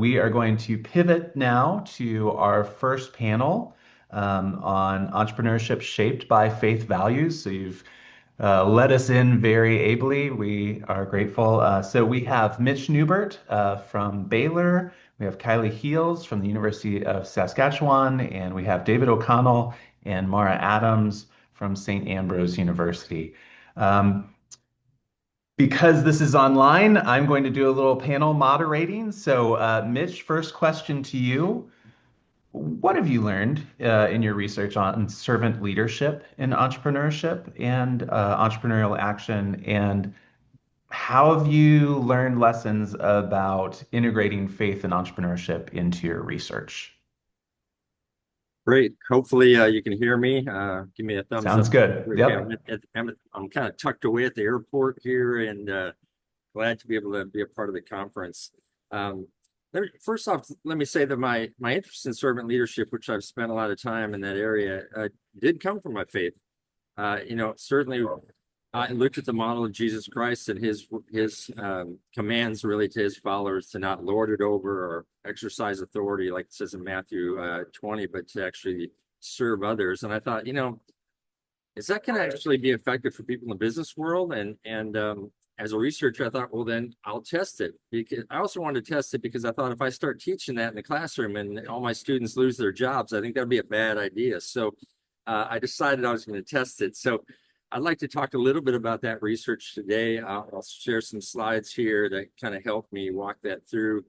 We are going to pivot now to our first panel on entrepreneurship shaped by faith values. So you've led us in very ably. We are grateful. So we have Mitch Neubert from Baylor. We have Kylie Heales from the University of Saskatchewan, and we have David O'Connell and Mara Adams from St. Ambrose University. Because this is online, I'm going to do a little panel moderating. So, Mitch, first question to you. What have you learned in your research on servant leadership in entrepreneurship and entrepreneurial action? And how have you learned lessons about integrating faith and entrepreneurship into your research? Great. Hopefully you can hear me. Give me a thumbs Sounds up. good. Okay, Yep. I'm kind of tucked away at the airport here and glad to be able to be a part of the conference. First off, let me say that my interest in servant leadership, which I've spent a lot of time in that area, did come from my faith. Certainly I looked at the model of Jesus Christ and his commands really to his followers to not lord it over or exercise authority, like it says in Matthew 20, but to actually serve others. And I thought, is that going to actually be effective for people in the business world? And as a researcher, I thought, well, then I'll test it. Because I also wanted to test it because I thought if I start teaching that in the classroom and all my students lose their jobs, I think that'd be a bad idea. So I decided I was going to test it. So I'd like to talk a little bit about that research today. I'll share some slides here that kind of help me walk that through,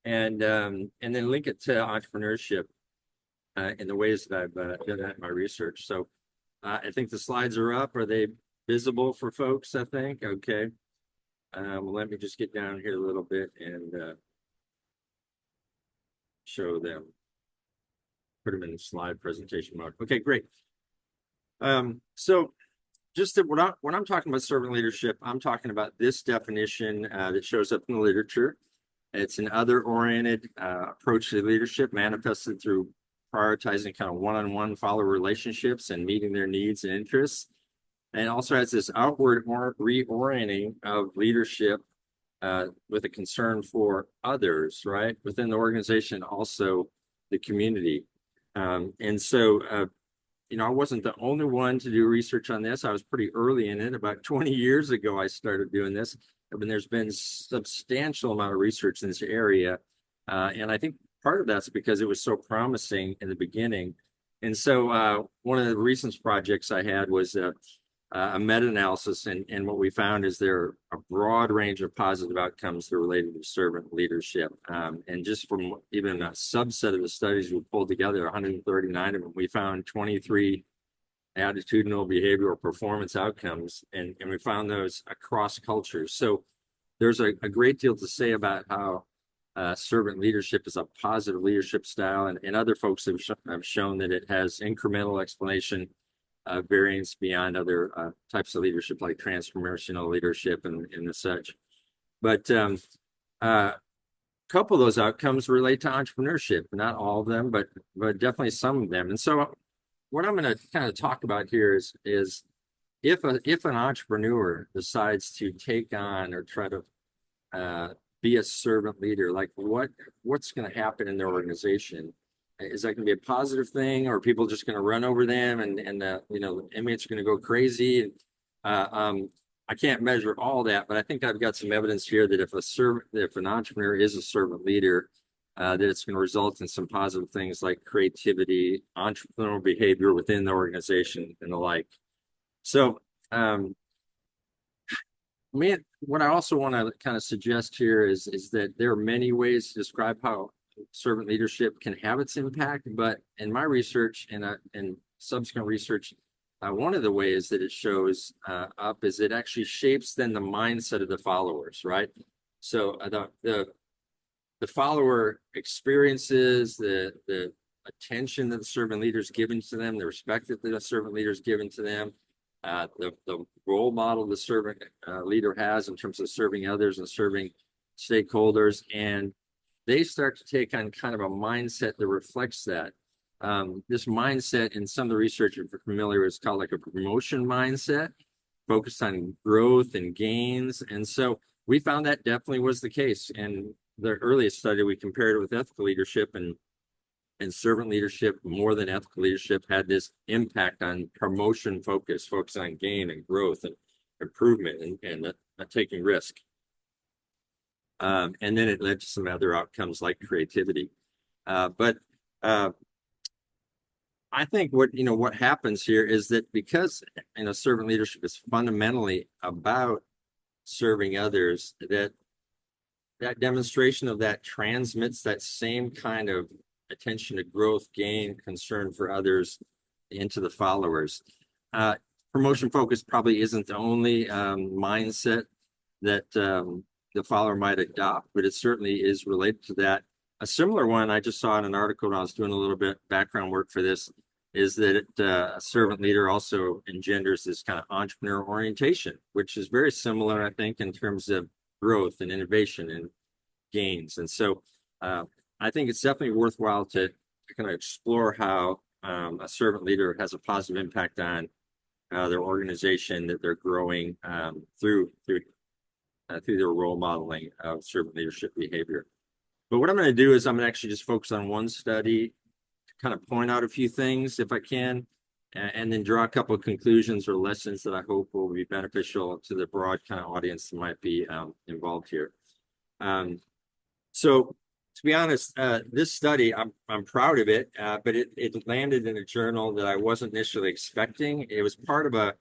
and then link it to entrepreneurship in the ways that I've done that in my research. So I think the slides are up. Are they visible for folks? I think. Okay. Well, let me just get down here a little bit and show them. Put them in the slide presentation mode. Okay, great. So just that when I'm talking about servant leadership, I'm talking about this definition that shows up in the literature. It's an other-oriented approach to leadership manifested through prioritizing kind of one-on-one follower relationships and meeting their needs and interests. And it also has this outward reorienting of leadership with a concern for others, right? Within the organization, also the community. I wasn't the only one to do research on this. I was pretty early in it. About 20 years ago, I started doing this. I mean, there's been substantial amount of research in this area. And I think part of that's because it was so promising in the beginning. And so one of the recent projects I had was a meta-analysis. And what we found is there are a broad range of positive outcomes that are related to servant leadership. And just from even a subset of the studies we pulled together, 139 of them, we found 23 attitudinal, behavioral, performance outcomes. And we found those across cultures. So there's a great deal to say about how servant leadership is a positive leadership style. And other folks have shown that it has incremental explanation variance beyond other types of leadership like transformational leadership and the such. But a couple of those outcomes relate to entrepreneurship, not all of them, but definitely some of them. And so what I'm going to kind of talk about here is if an entrepreneur decides to take on or try to be a servant leader, like what's going to happen in their organization? Is that going to be a positive thing, or are people just going to run over them and the inmates are going to go crazy? I can't measure all that, but I think I've got some evidence here that if an entrepreneur is a servant leader, that it's going to result in some positive things like creativity, entrepreneurial behavior within the organization, and the like. So, what I also want to kind of suggest here is that there are many ways to describe how servant leadership can have its impact, but in my research and subsequent research, one of the ways that it shows up is it actually shapes then the mindset of the followers, right? So the follower experiences the attention that the servant leader is given to them, the respect that the servant leader is given to them, the role model the servant leader has in terms of serving others and serving stakeholders, and they start to take on kind of a mindset that reflects that. This mindset in some of the research, if you're familiar, is called like a promotion mindset, focused on growth and gains. And so we found that definitely was the case. And the earliest study, we compared it with ethical leadership, and servant leadership, more than ethical leadership, had this impact on promotion focus on gain and growth and improvement and taking risk. And then it led to some other outcomes like creativity. But I think what happens here is that because servant leadership is fundamentally about serving others, that demonstration of that transmits that same kind of attention to growth, gain, concern for others into the followers. Promotion focus probably isn't the only mindset that the follower might adopt, but it certainly is related to that. A similar one I just saw in an article when I was doing a little bit background work for this is that a servant leader also engenders this kind of entrepreneur orientation, which is very similar, I think, in terms of growth and innovation and gains. And so I think it's definitely worthwhile to kind of explore how a servant leader has a positive impact on their organization that they're growing through their role modeling of servant leadership behavior. But what I'm going to do is I'm going to actually just focus on one study to kind of point out a few things if I can, and then draw a couple of conclusions or lessons that I hope will be beneficial to the broad kind of audience that might be involved here. So to be honest, this study, I'm proud of it, but it landed in a journal that I wasn't initially expecting. It was part of a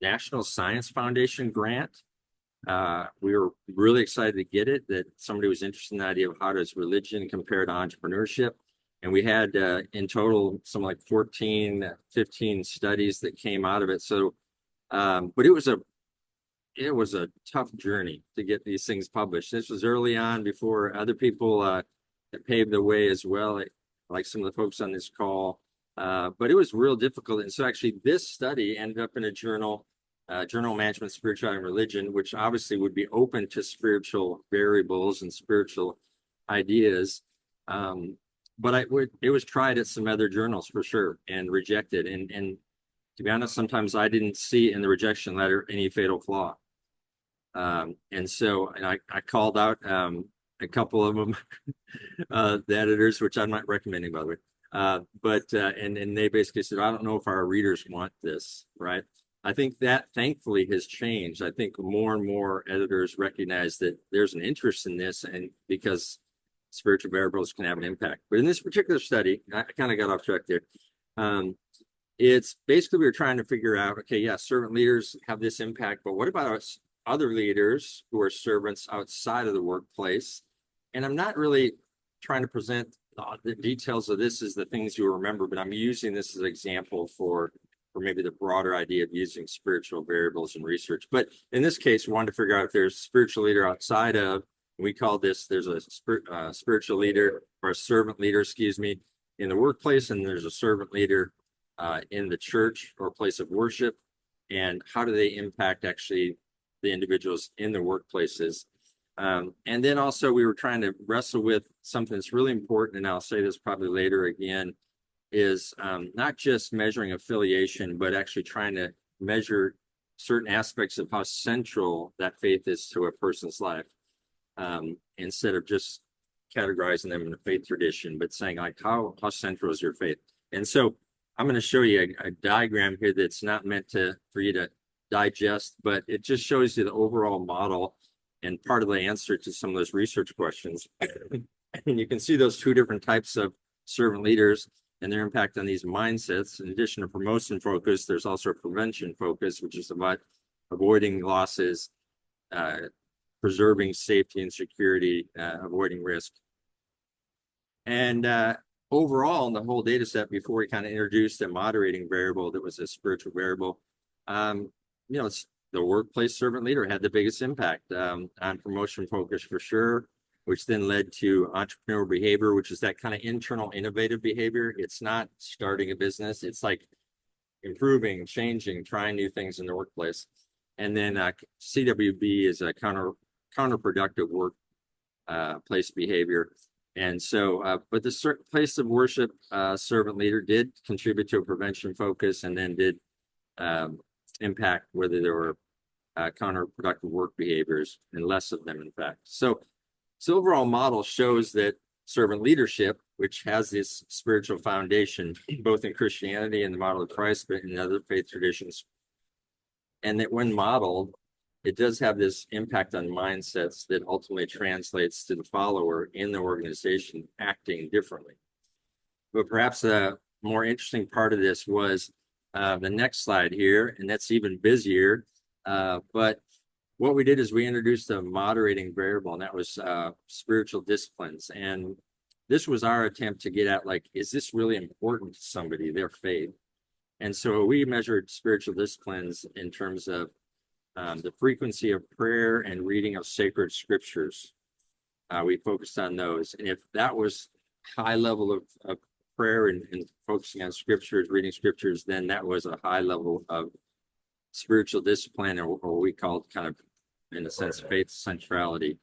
National Science Foundation grant. We were really excited to get it, that somebody was interested in the idea of how does religion compare to entrepreneurship. And we had in total some like 14, 15 studies that came out of it. So, but it was a tough journey to get these things published. This was early on before other people that paved the way as well, like some of the folks on this call. But it was real difficult. And so actually this study ended up in a journal, Journal of Management, Spirituality, and Religion, which obviously would be open to spiritual variables and spiritual ideas. But it was tried at some other journals for sure and rejected. And to be honest, sometimes I didn't see in the rejection letter any fatal flaw. And so I called out a couple of them, the editors, which I'm not recommending, by the way. But they basically said, I don't know if our readers want this, right? I think that thankfully has changed. I think more and more editors recognize that there's an interest in this, and because spiritual variables can have an impact. But in this particular study, I kind of got off track there. It's basically we were trying to figure out, okay, yeah, servant leaders have this impact, but what about other leaders who are servants outside of the workplace? And I'm not really trying to present the details of this as the things you remember, but I'm using this as an example for maybe the broader idea of using spiritual variables in research. But in this case, we wanted to figure out if there's a spiritual leader outside of, we call this, there's a spiritual leader or a servant leader, excuse me, in the workplace, and there's a servant leader in the church or place of worship, and how do they impact actually the individuals in the workplaces. And then also we were trying to wrestle with something that's really important, and I'll say this probably later again, is not just measuring affiliation, but actually trying to measure certain aspects of how central that faith is to a person's life, instead of just categorizing them in a faith tradition, but saying like, how central is your faith? And so I'm going to show you a diagram here that's not meant for you to digest, but it just shows you the overall model and part of the answer to some of those research questions. And you can see those two different types of servant leaders and their impact on these mindsets. In addition to promotion focus, there's also a prevention focus, which is about avoiding losses, preserving safety and security, avoiding risk. And overall, in the whole data set, before we kind of introduced a moderating variable that was a spiritual variable, it's the workplace servant leader had the biggest impact on promotion focus for sure, which then led to entrepreneurial behavior, which is that kind of internal innovative behavior. It's not starting a business. It's like improving, changing, trying new things in the workplace. And then CWB is a counterproductive workplace behavior. And so, but the place of worship servant leader did contribute to a prevention focus, and then did impact whether there were counterproductive work behaviors, and less of them, in fact. So So overall model shows that servant leadership, which has this spiritual foundation, both in Christianity and the model of Christ, but in other faith traditions, and that when modeled, it does have this impact on mindsets that ultimately translates to the follower in the organization acting differently. But perhaps a more interesting part of this was the next slide here, and that's even busier. But what we did is we introduced a moderating variable, and that was spiritual disciplines. And this was our attempt to get at, like, is this really important to somebody, their faith? And so we measured spiritual disciplines in terms of the frequency of prayer and reading of sacred scriptures. We focused on those. And if that was high level of prayer and focusing on scriptures, reading scriptures, then that was a high level of spiritual discipline, or what we called kind of, in a sense, faith centrality.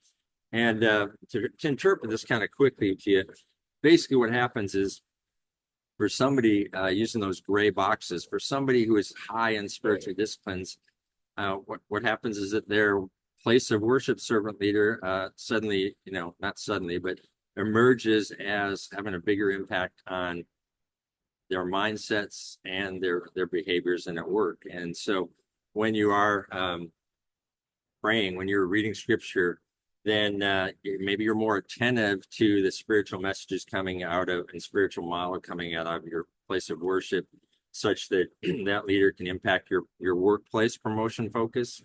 And to interpret this kind of quickly to you, basically what happens is, for somebody using those gray boxes, for somebody who is high in spiritual disciplines, what happens is that their place of worship servant leader suddenly, not suddenly, but emerges as having a bigger impact on their mindsets and their behaviors and at work. And so when you are praying, when you're reading scripture, then maybe you're more attentive to the spiritual messages coming out of, and spiritual model coming out of your place of worship, such that that leader can impact your workplace promotion focus,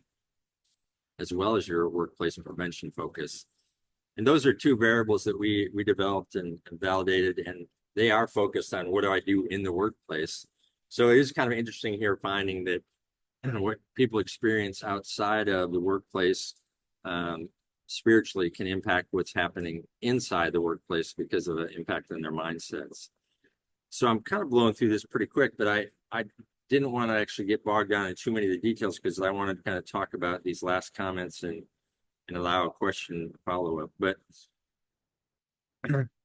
as well as your workplace prevention focus. And those are two variables that we developed and validated, and they are focused on what do I do in the workplace. So it is kind of interesting here finding that what people experience outside of the workplace spiritually can impact what's happening inside the workplace because of the impact on their mindsets. So I'm kind of blowing through this pretty quick, but I didn't want to actually get bogged down in too many of the details, because I wanted to kind of talk about these last comments and allow a question follow-up. But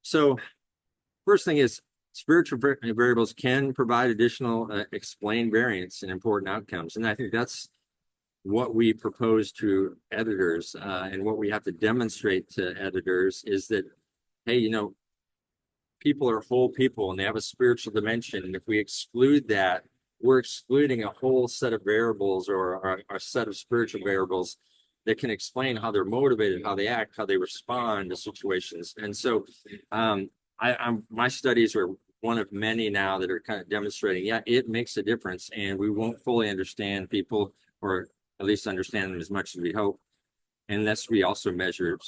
so first thing is, spiritual variables can provide additional explained variance in important outcomes. And I think that's what we propose to editors, and what we have to demonstrate to editors is that, hey, people are whole people and they have a spiritual dimension. And if we exclude that, we're excluding a whole set of variables, or a set of spiritual variables that can explain how they're motivated, how they act, how they respond to situations. And so my studies are one of many now that are kind of demonstrating, yeah, it makes a difference, and we won't fully understand people, or at least understand them as much as we hope, unless we also measure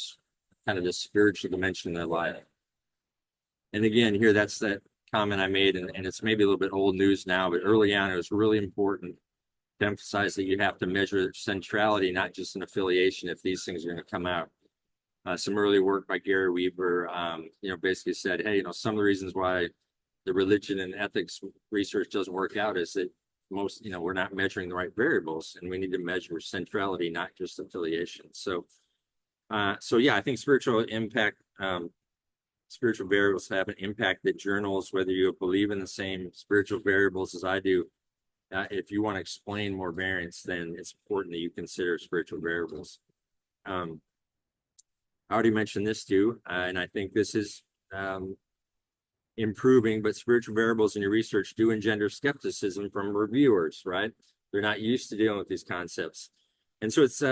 kind of the spiritual dimension in their life. And again, here, that's that comment I made, and it's maybe a little bit old news now, but early on, it was really important to emphasize that you have to measure centrality, not just an affiliation, if these things are going to come out. Some early work by Gary Weaver, basically said, hey, some of the reasons why the religion and ethics research doesn't work out is that we're not measuring the right variables, and we need to measure centrality, not just affiliation. So yeah, I think spiritual variables have an impact that journals, whether you believe in the same spiritual variables as I do, if you want to explain more variance, then it's important that you consider spiritual variables. I already mentioned this too, and I think this is improving, but spiritual variables in your research do engender skepticism from reviewers, right? They're not used to dealing with these concepts. And so it's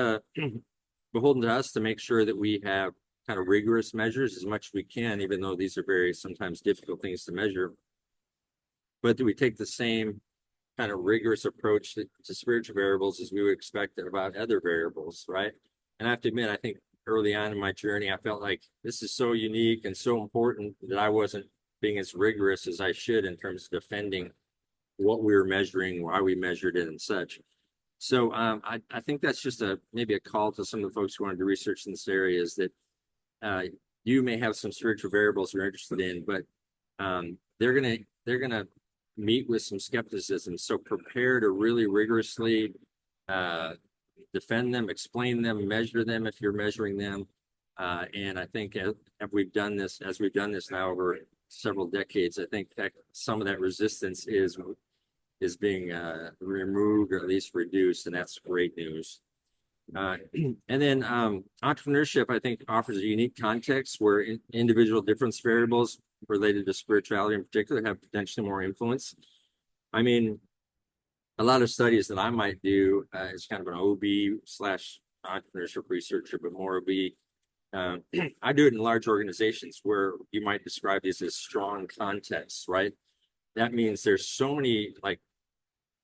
beholden to us to make sure that we have kind of rigorous measures as much as we can, even though these are very sometimes difficult things to measure. But do we take the same kind of rigorous approach to spiritual variables as we would expect about other variables, right? And I have to admit, I think early on in my journey, I felt like this is so unique and so important that I wasn't being as rigorous as I should in terms of defending what we were measuring, why we measured it, and such. So I think that's just maybe a call to some of the folks who wanted to research in this area, is that you may have some spiritual variables you're interested in, but they're gonna meet with some skepticism. So prepare to really rigorously defend them, explain them, measure them if you're measuring them. And I think as we've done this now over several decades, I think that some of that resistance is being removed, or at least reduced, and that's great news. And then entrepreneurship, I think, offers a unique context where individual difference variables related to spirituality in particular have potentially more influence. I mean, a lot of studies that I might do as kind of an OB slash entrepreneurship researcher, but more OB. I do it in large organizations where you might describe these as strong contexts, right? That means there's so many like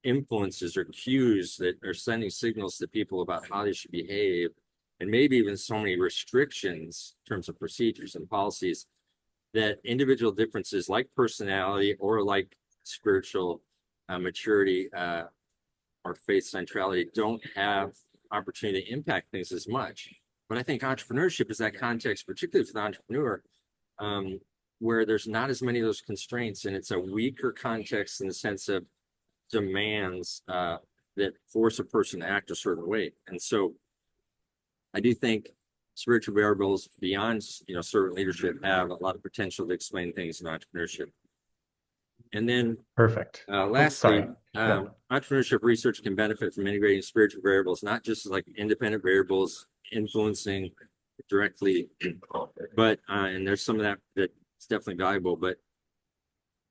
influences or cues that are sending signals to people about how they should behave, and maybe even so many restrictions in terms of procedures and policies that individual differences like personality or like spiritual maturity or faith centrality don't have opportunity to impact things as much. But I think entrepreneurship is that context, particularly for the entrepreneur, where there's not as many of those constraints, and it's a weaker context in the sense of demands that force a person to act a certain way. And so I do think spiritual variables beyond servant leadership have a lot of potential to explain things in entrepreneurship. And then Perfect. Oops, lastly, sorry. Yeah. entrepreneurship research can benefit from integrating spiritual variables, not just like independent variables influencing directly, but and there's some of that that's definitely valuable. But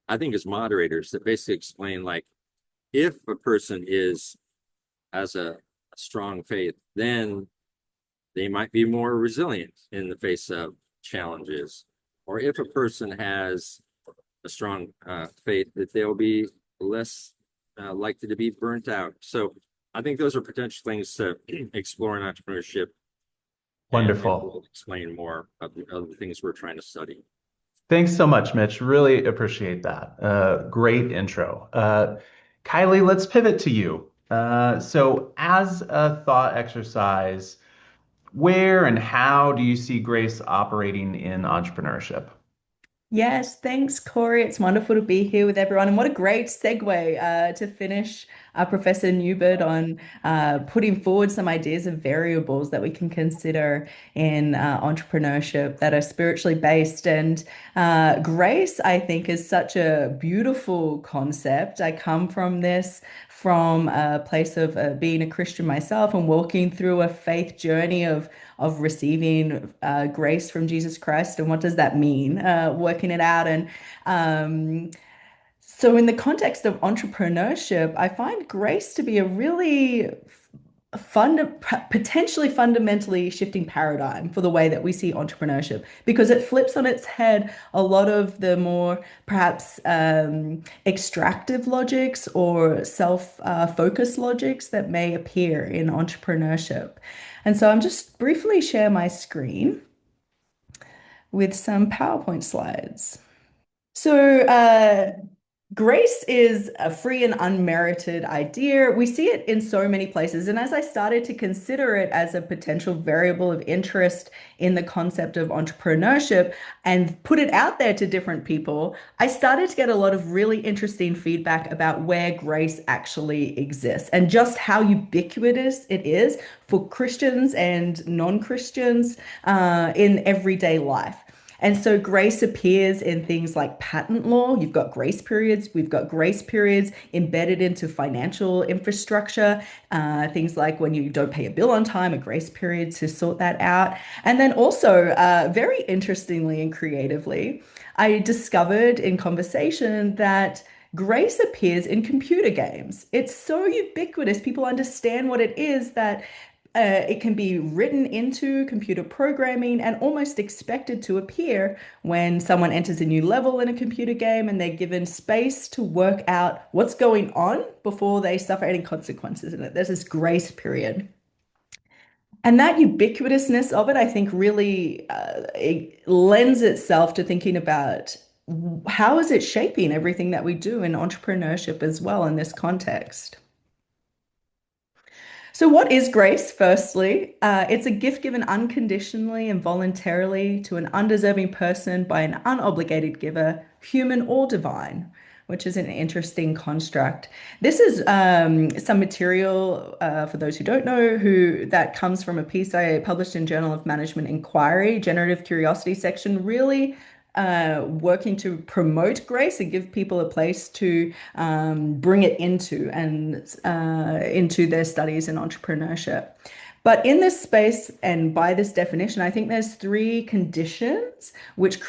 I think as moderators that basically explain like if a person has a strong faith, then they might be more resilient in the face of challenges. Or if a person has a strong faith, that they'll be less likely to be burnt out. So I think those are potential things to explore in entrepreneurship, and Wonderful. we'll explain more of the things we're trying to study. Thanks so much, Mitch. Really appreciate that. Great intro. Kylie, let's pivot to you. So, as a thought exercise, where and how do you see grace operating in entrepreneurship? Yes, thanks, Corey. It's wonderful to be here with everyone. And what a great segue to finish Professor Neubert on putting forward some ideas of variables that we can consider in entrepreneurship that are spiritually based. And grace, I think, is such a beautiful concept. I come from this from a place of being a Christian myself and walking through a faith journey of receiving grace from Jesus Christ. And what does that mean? Working it out. And so, in the context of entrepreneurship, I find grace to be a really potentially fundamentally shifting paradigm for the way that we see entrepreneurship because it flips on its head a lot of the more perhaps extractive logics or self-focused logics that may appear in entrepreneurship. And so I'm just briefly share my screen with some PowerPoint slides. So grace is a free and unmerited idea. We see it in so many places. And as I started to consider it as a potential variable of interest in the concept of entrepreneurship and put it out there to different people, I started to get a lot of really interesting feedback about where grace actually exists and just how ubiquitous it is for Christians and non-Christians in everyday life. And so grace appears in things like patent law. You've got grace periods. We've got grace periods embedded into financial infrastructure. Things like when you don't pay a bill on time, a grace period to sort that out. And then also, very interestingly and creatively, I discovered in conversation that grace appears in computer games. It's so ubiquitous. People understand what it is that it can be written into computer programming and almost expected to appear when someone enters a new level in a computer game and they're given space to work out what's going on before they suffer any consequences in it. There's this grace period. And that ubiquitousness of it, I think, really it lends itself to thinking about how is it shaping everything that we do in entrepreneurship as well in this context. So, what is grace, firstly? It's a gift given unconditionally and voluntarily to an undeserving person by an unobligated giver, human or divine, which is an interesting construct. This is some material for those who don't know who that comes from a piece I published in Journal of Management Inquiry, Generative Curiosity section, really working to promote grace and give people a place to bring it into and into their studies in entrepreneurship. But in this space, and by this definition, I think there's three conditions which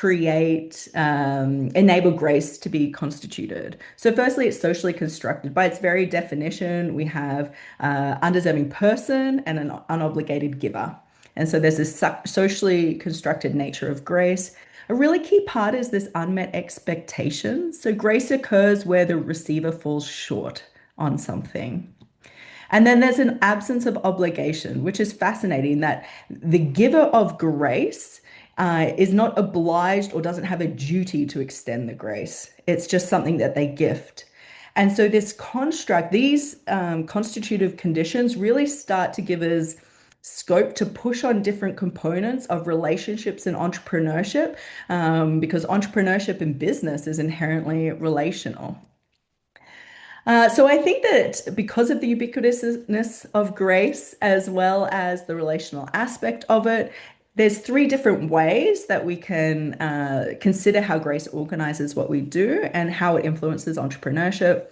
enable grace to be constituted. So, firstly, it's socially constructed. By its very definition, we have undeserving person and an unobligated giver. And so there's this socially constructed nature of grace. A really key part is this unmet expectation. So, grace occurs where the receiver falls short on something. And then there's an absence of obligation, which is fascinating that the giver of grace is not obliged or doesn't have a duty to extend the grace. It's just something that they gift. And so this construct, these constitutive conditions really start to give us scope to push on different components of relationships and entrepreneurship, because entrepreneurship and business is inherently relational. So I think that because of the ubiquitousness of grace, as well as the relational aspect of it, there's three different ways that we can consider how grace organizes what we do and how it influences entrepreneurship.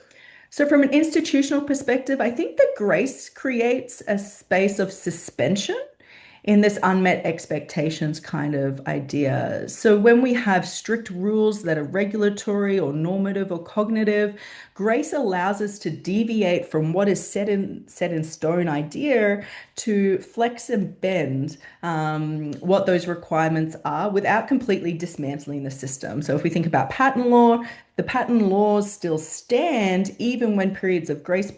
So, from an institutional perspective, I think that grace creates a space of suspension in this unmet expectations kind of idea. So when we have strict rules that are regulatory or normative or cognitive, grace allows us to deviate from what is set in stone idea to flex and bend what those requirements are without completely dismantling the system. So if we think about patent law, the patent laws still stand even when periods of grace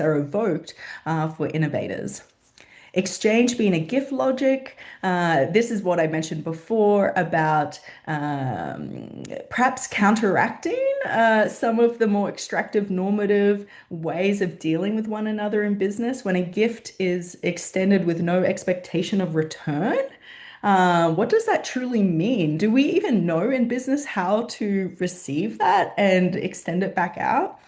are evoked for innovators. Exchange being a gift logic. This is what I mentioned before about perhaps counteracting some of the more extractive normative ways of dealing with one another in business when a gift is extended with no expectation of return. What does that truly mean? Do we even know in business how to receive that and extend it back out?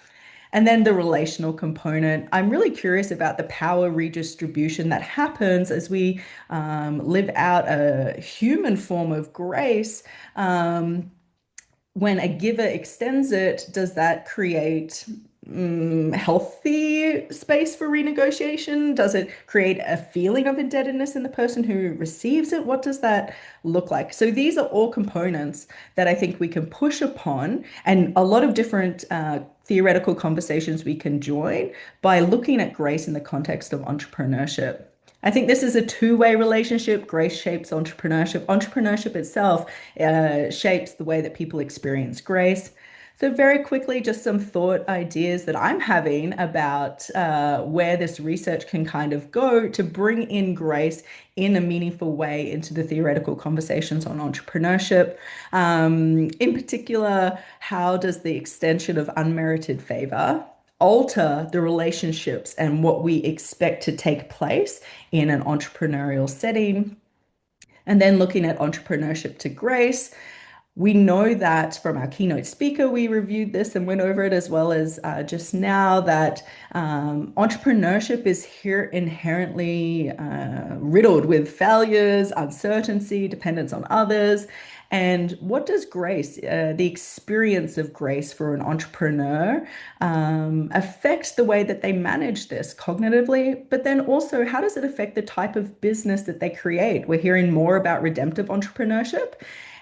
And then the relational component. I'm really curious about the power redistribution that happens as we live out a human form of grace. When a giver extends it, does that create healthy space for renegotiation? Does it create a feeling of indebtedness in the person who receives it? What does that look like? So these are all components that I think we can push upon, and a lot of different theoretical conversations we can join by looking at grace in the context of entrepreneurship. I think this is a two-way relationship. Grace shapes entrepreneurship. Entrepreneurship itself shapes the way that people experience grace. So, very quickly, just some thought ideas that I'm having about where this research can kind of go to bring in grace in a meaningful way into the theoretical conversations on entrepreneurship. In particular, how does the extension of unmerited favor alter the relationships and what we expect to take place in an entrepreneurial setting? And then looking at entrepreneurship to grace, we know that from our keynote speaker, we reviewed this and went over it as well as just now that entrepreneurship is here inherently riddled with failures, uncertainty, dependence on others. And what does grace, the experience of grace for an entrepreneur, affect the way that they manage this cognitively? But then also, how does it affect the type of business that they create? We're hearing more about redemptive entrepreneurship.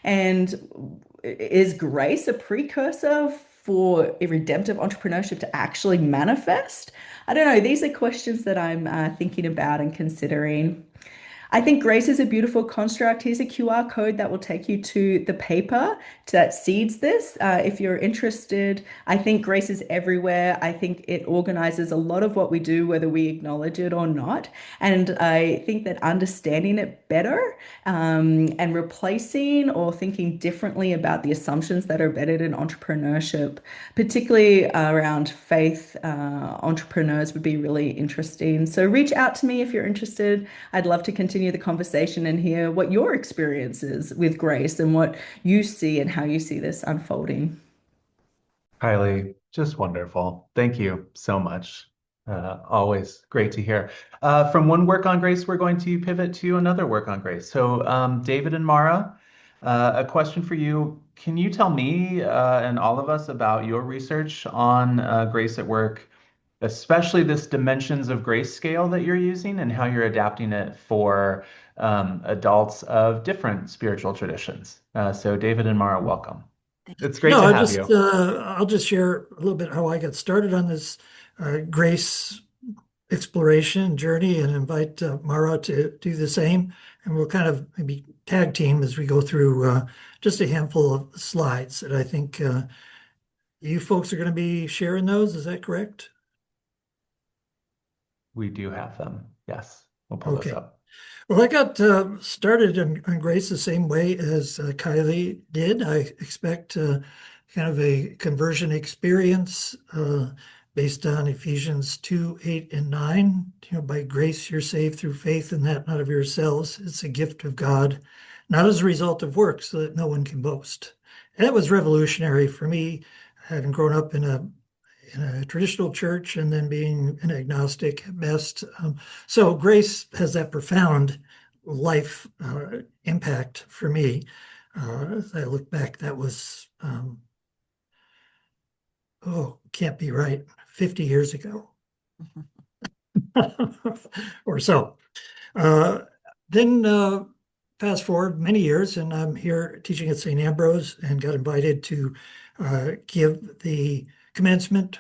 And is grace a precursor for a redemptive entrepreneurship to actually manifest? I don't know. These are questions that I'm thinking about and considering. I think grace is a beautiful construct. Here's a QR code that will take you to the paper that seeds this. If you're interested, I think grace is everywhere. I think it organizes a lot of what we do, whether we acknowledge it or not. And I think that understanding it better and replacing or thinking differently about the assumptions that are embedded in entrepreneurship, particularly around faith entrepreneurs, would be really interesting. So reach out to me if you're interested. I'd love to continue the conversation and hear what your experience is with grace and what you see and how you see this unfolding. Kylie, just wonderful. Thank you so much. Always great to hear. From one work on grace, we're going to pivot to another work on grace. So, David and Mara, a question for you. Can you tell me and all of us about your research on grace at work, especially this dimensions of grace scale that you're using and how you're adapting it for adults of different spiritual traditions. So, David and Mara, welcome. It's great No, to have you. I'll just share a little bit how I got started on this grace exploration journey and invite Mara to do the same. And we'll kind of maybe tag team as we go through just a handful of slides that I think you folks are going to be sharing those. Is that correct? We do have them. Yes, we'll pull those Okay. up. Well, I got started on Grace the same way as Kylie did. I expect kind of a conversion experience based on Ephesians 2, 8, and 9. You know, by grace you're saved through faith, and that not of yourselves. It's a gift of God, not as a result of works, so that no one can boast. And that was revolutionary for me, having grown up in a traditional church and then being an agnostic at best. So grace has that profound life impact for me. As I look back, that was, can't be right, 50 years ago or so. Uh, then fast forward many years, and I'm here teaching at St. Ambrose and got invited to give the commencement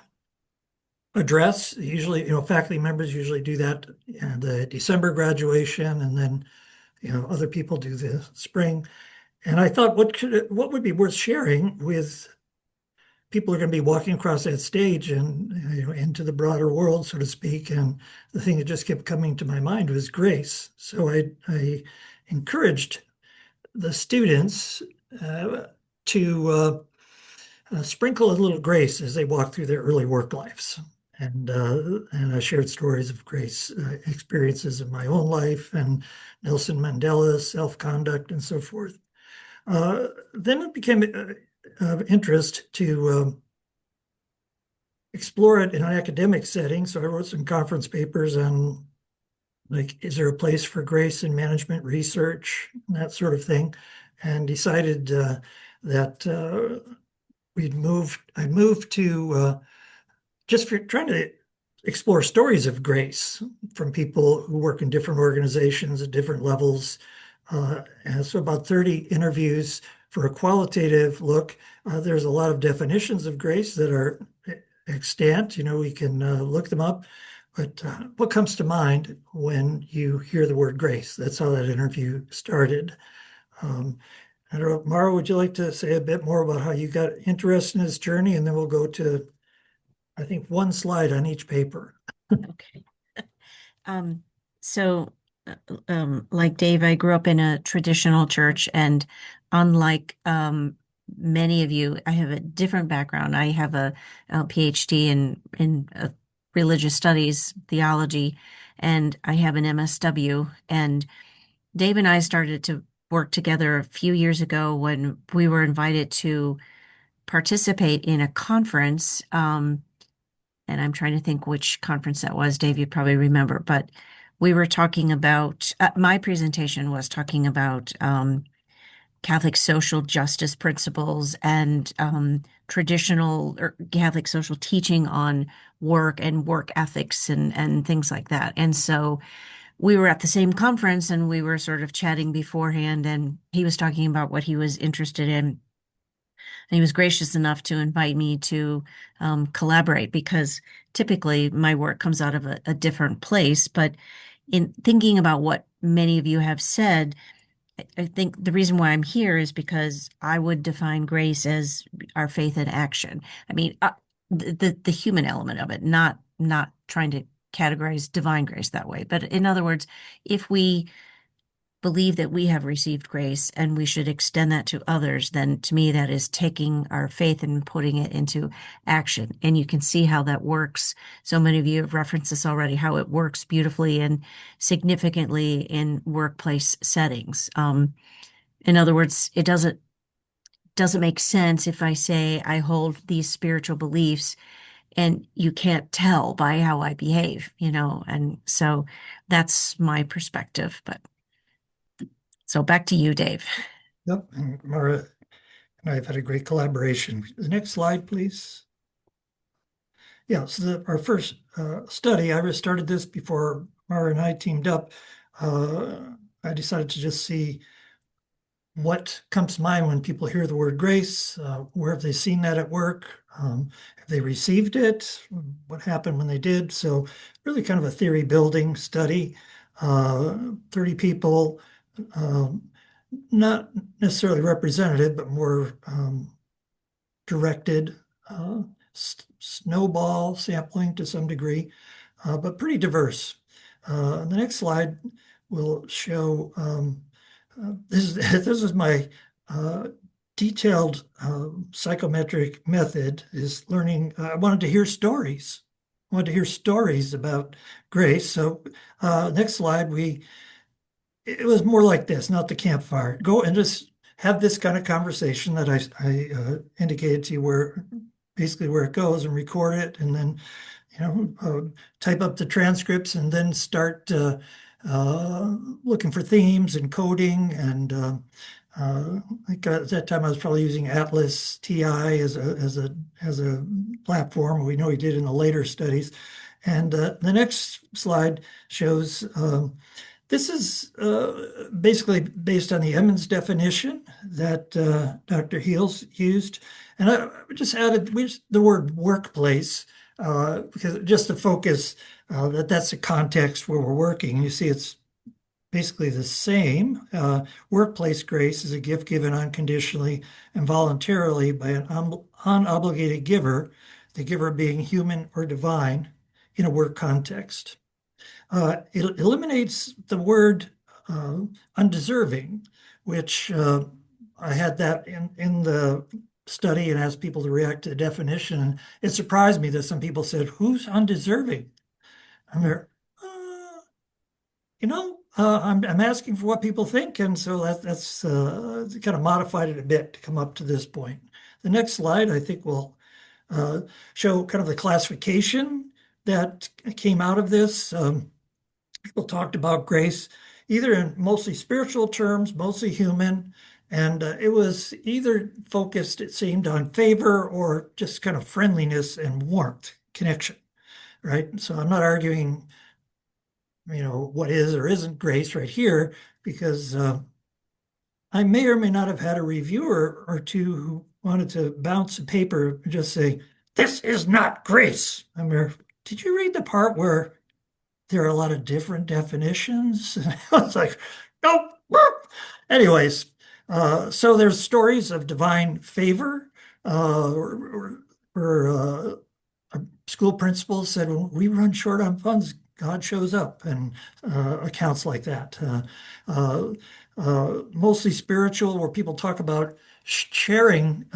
address. Usually, faculty members usually do that in the December graduation, and then, other people do the spring. And I thought, what would be worth sharing with people who are going to be walking across that stage and into the broader world, so to speak. And the thing that just kept coming to my mind was grace. So I encouraged the students to sprinkle a little grace as they walk through their early work lives. And I shared stories of grace experiences in my own life and Nelson Mandela's self-conduct and so forth. Then it became of interest to explore it in an academic setting. So I wrote some conference papers on, like, is there a place for grace in management research, that sort of thing, and decided that I moved to just for trying to explore stories of grace from people who work in different organizations at different levels. And so about 30 interviews for a qualitative look. There's a lot of definitions of grace that are extant. We can look them up. But what comes to mind when you hear the word grace? That's how that interview started. I don't know, Mara, would you like to say a bit more about how you got interested in this journey? And then we'll go to, I think, one slide on each paper. Okay. So, like Dave, I grew up in a traditional church, and unlike many of you, I have a different background. I have a PhD in religious studies, theology, and I have an MSW. And Dave and I started to work together a few years ago when we were invited to participate in a conference. And I'm trying to think which conference that was. Dave, you probably remember, but we were talking about, my presentation was talking about Catholic social justice principles and traditional or Catholic social teaching on work and work ethics and things like that. And so we were at the same conference and we were sort of chatting beforehand, and he was talking about what he was interested in. And he was gracious enough to invite me to collaborate, because typically my work comes out of a different place. But in thinking about what many of you have said, I think the reason why I'm here is because I would define grace as our faith in action. I mean, the human element of it, not trying to categorize divine grace that way. But in other words, if we believe that we have received grace and we should extend that to others, then to me, that is taking our faith and putting it into action. And you can see how that works. So many of you have referenced this already, how it works beautifully and significantly in workplace settings. In other words, it doesn't make sense if I say I hold these spiritual beliefs and you can't tell by how I behave, and so that's my perspective. But so back to you, Dave. Yep, and Mara and I have had a great collaboration. The next slide, please. Yeah, so our first study, I started this before Mara and I teamed up. I decided to just see what comes to mind when people hear the word grace. Where have they seen that at work? Have they received it? What happened when they did? So really kind of a theory building study. 30 people, um, not necessarily representative, but more directed, snowball sampling to some degree, but pretty diverse. The next slide will show this is my detailed psychometric method is learning. I wanted to hear stories. I wanted to hear stories about grace. So next slide, it was more like this, not the campfire. Go and just have this kind of conversation that I indicated to you where basically where it goes and record it and then type up the transcripts and then start looking for themes and coding and like at that time I was probably using Atlas TI as a platform. We know he did in the later studies. And the next slide shows this is basically based on the Emmons definition that Dr. Heales used. And I just added the word workplace because just to focus that's the context where we're working. You see it's basically the same. Workplace grace is a gift given unconditionally and voluntarily by an unobligated giver, the giver being human or divine in a work context. It eliminates the word undeserving, which I had that in the study and asked people to react to the definition. And it surprised me that some people said, "Who's undeserving?" I'm there, I'm asking for what people think, and so that's kind of modified it a bit to come up to this point. The next slide, I think, will show kind of the classification that came out of this. People talked about grace either in mostly spiritual terms, mostly human, and it was either focused, it seemed, on favor or just kind of friendliness and warmth, connection, right? So I'm not arguing, what is or isn't grace right here, because I may or may not have had a reviewer or two who wanted to bounce a paper and just say, "This is not grace." I mean, did you read the part where there are a lot of different definitions? I was like, nope. Anyways, so there's stories of divine favor, or a school principal said, "When we run short on funds, God shows up," and accounts like that. Mostly spiritual, where people talk about sharing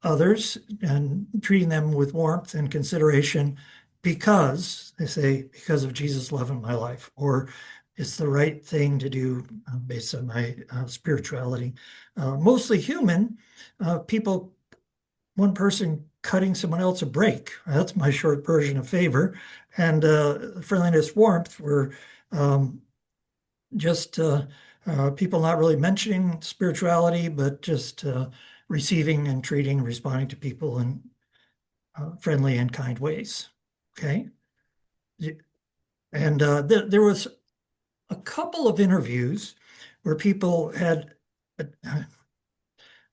others and treating them with warmth and consideration because they say, because of Jesus' love in my life, or it's the right thing to do based on my spirituality. Mostly human, people, one person cutting someone else a break. That's my short version of favor. And friendliness, warmth were just people not really mentioning spirituality, but just receiving and treating, responding to people in friendly and kind ways. Okay. And there was a couple of interviews where people had an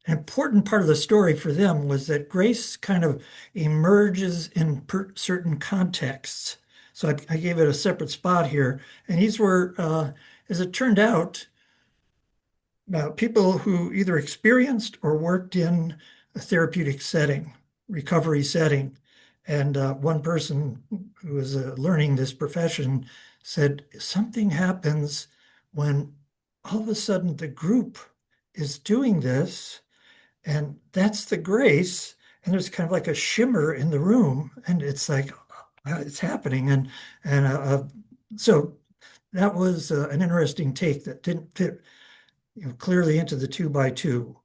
important part of the story for them was that grace kind of emerges in certain contexts. So I gave it a separate spot here. And these were, as it turned out, people who either experienced or worked in a therapeutic setting, recovery setting. And one person who was learning this profession said something happens when all of a sudden the group is doing this, and that's the grace. And there's kind of like a shimmer in the room, and it's like it's happening. And so that was an interesting take that didn't fit clearly into the 2x2,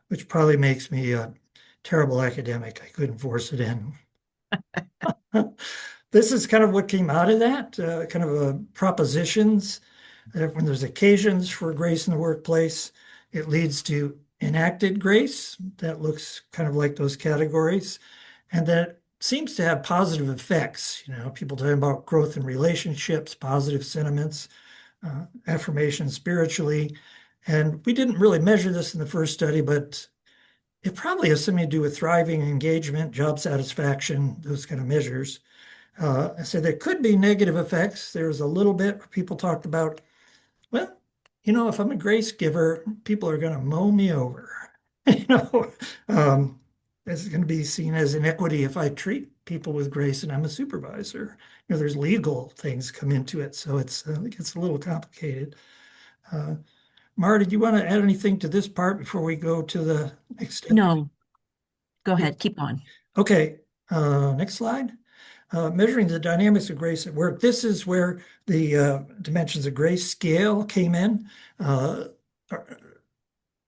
which probably makes me a terrible academic. I couldn't force it in. This is kind of what came out of that, kind of propositions. When there's occasions for grace in the workplace, it leads to enacted grace. That looks kind of like those categories. And that seems to have positive effects. People talking about growth in relationships, positive sentiments, affirmation spiritually. And we didn't really measure this in the first study, but it probably has something to do with thriving, engagement, job satisfaction, those kind of measures. I said there could be negative effects. There was a little bit where people talked about, well, if I'm a grace giver, people are going to mow me over. you know, um, it's going to be seen as inequity if I treat people with grace and I'm a supervisor. There's legal things come into it, so it gets a little complicated. Mara, did you want to add anything to this part before we go to the next step? No, go ahead, keep on. Okay, next slide. Measuring the dynamics of grace at work. This is where the dimensions of grace scale came in.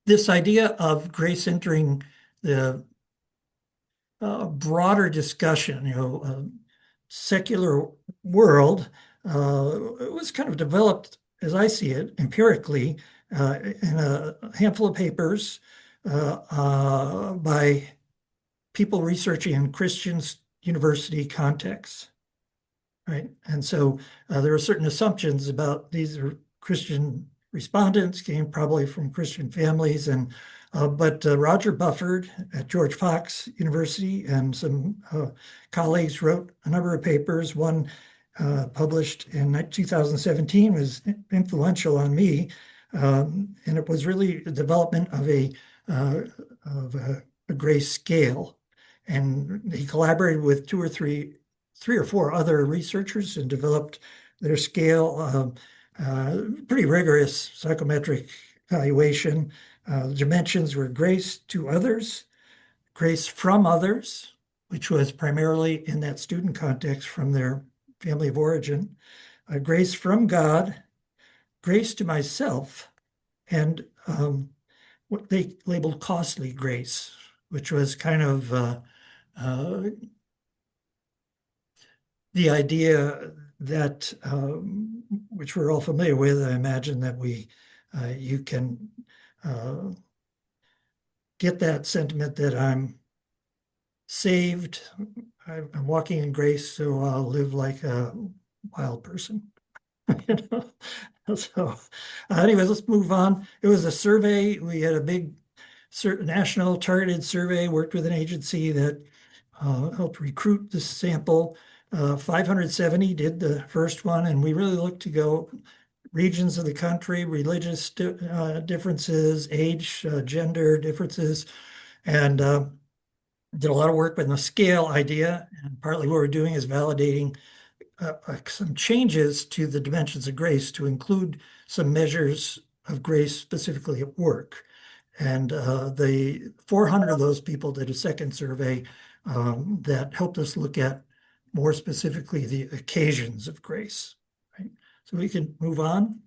This idea of grace entering the broader discussion, secular world, it was kind of developed, as I see it, empirically in a handful of papers by people researching in Christian university contexts, right? And so there are certain assumptions about these are Christian respondents, came probably from Christian families, but Roger Bufford at George Fox University and some colleagues wrote a number of papers. One published in 2017 was influential on me, and it was really the development of a grace scale. And he collaborated with three or four other researchers and developed their scale, pretty rigorous psychometric evaluation. The dimensions were grace to others, grace from others, which was primarily in that student context from their family of origin, grace from God, grace to myself, and what they labeled costly grace, which was kind of the idea that, which we're all familiar with, I imagine that you can get that sentiment that I'm saved, I'm walking in grace, so I'll live like a wild person. So anyway, let's move on. It was a survey. We had a big national targeted survey, worked with an agency that helped recruit the sample. 570 did the first one, and we really looked to go regions of the country, religious differences, age, gender differences, and did a lot of work with the scale idea. And partly what we're doing is validating some changes to the dimensions of grace to include some measures of grace specifically at work. And the 400 of those people did a second survey that helped us look at more specifically the occasions of grace. Right? So we can move on.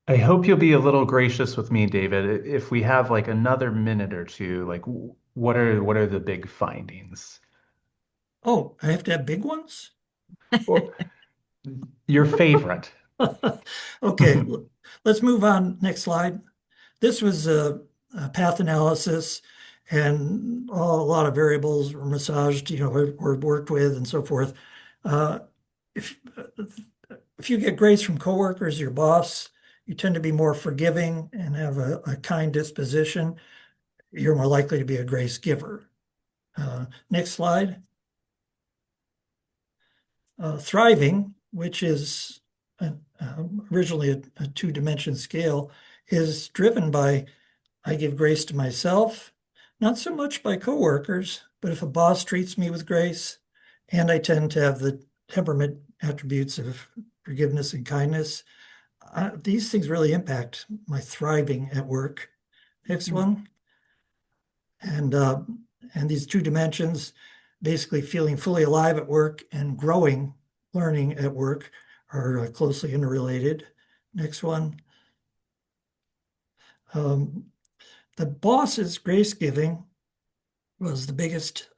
I hope you'll be a little gracious with me, David. If we have like another minute or two, like what are the big findings? Oh, I have to have big ones? Or your favorite. Okay, let's move on. Next slide. This was a path analysis, and a lot of variables were massaged, or worked with, and so forth. If you get grace from coworkers, your boss, you tend to be more forgiving and have a kind disposition. You're more likely to be a grace giver. Next slide. Thriving, which is originally a two-dimension scale, is driven by I give grace to myself, not so much by coworkers, but if a boss treats me with grace, and I tend to have the temperament attributes of forgiveness and kindness, these things really impact my thriving at work. Next one. And these two dimensions, basically feeling fully alive at work and growing, learning at work, are closely interrelated. Next one. The boss's grace giving was the biggest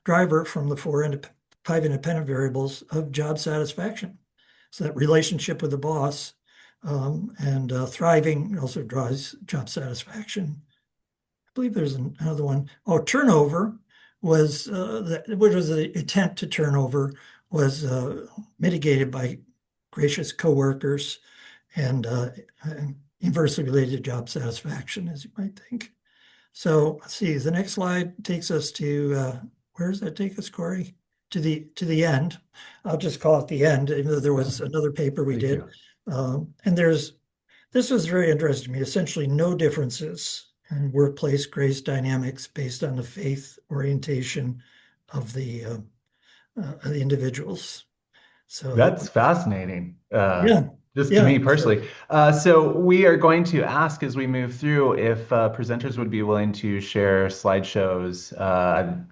driver from the 5 independent variables of job satisfaction. So that relationship with the boss and thriving also drives job satisfaction. I believe there's another one. Oh, turnover, was which was the intent to turnover was mitigated by gracious coworkers and inversely related to job satisfaction, as you might think. So let's see, the next slide takes us to where does that take us, Corey? To the end. I'll just call it the end, even though there was another paper we Thank did. you. And this was very interesting to me. Essentially, no differences in workplace grace dynamics based on the faith orientation of the individuals. So that That's fascinating. yeah, Just to yeah. me personally. So we are going to ask as we move through if presenters would be willing to share slideshows.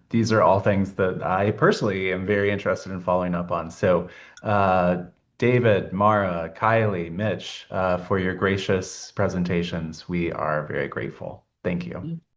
These are all things that I personally am very interested in following up on. So uh, David, Mara, Kylie, Mitch, for your gracious presentations, we are very grateful. Thank you.